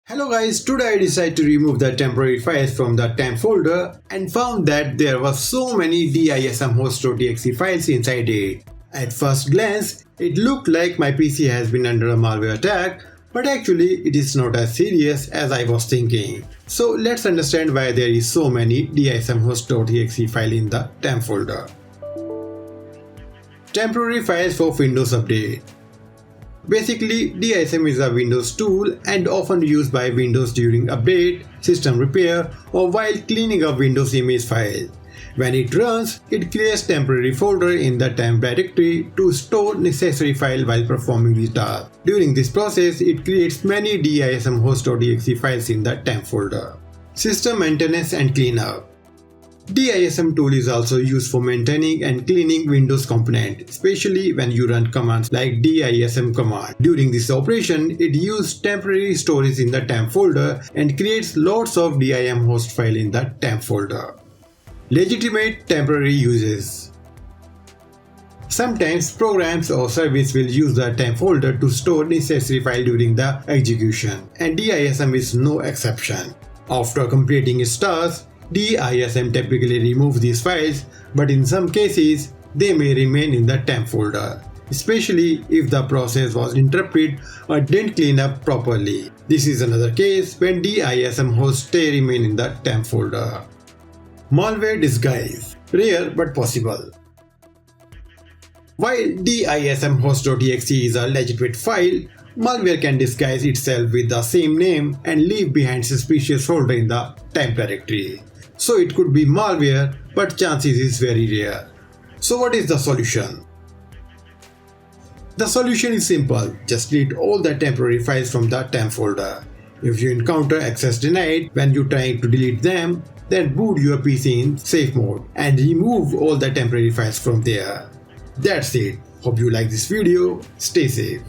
Hello guys, today I decided to remove the temporary files from the temp folder and found that there were so many DismHost.exe files inside it. At first glance, it looked like my PC has been under a malware attack, but actually it is not as serious as I was thinking. So let's understand why there is so many DismHost.exe file in the temp folder. Temporary files for Windows Update. Basically, DISM is a Windows tool and often used by Windows during update, system repair, or while cleaning up Windows image file. When it runs, it creates temporary folder in the temp directory to store necessary file while performing the task. During this process, it creates many DismHost.exe files in the temp folder. System maintenance and cleanup. DISM tool is also used for maintaining and cleaning Windows components, especially when you run commands like dism command. During this operation, it uses temporary storage in the temp folder and creates lots of DismHost file in the temp folder. Legitimate temporary uses. Sometimes programs or service will use the temp folder to store necessary file during the execution, and DISM is no exception. After completing its task, DISM typically removes these files, but in some cases, they may remain in the temp folder, especially if the process was interrupted or didn't clean up properly. This is another case when DismHost remain in the temp folder. Malware disguise. Rare but possible. While DismHost.exe is a legitimate file, malware can disguise itself with the same name and leave behind suspicious folder in the temp directory. So it could be malware, but chances is very rare. So what is the solution? The solution is simple, just delete all the temporary files from the temp folder. If you encounter access denied when you're trying to delete them, then boot your PC in safe mode and remove all the temporary files from there. That's it. Hope you like this video. Stay safe.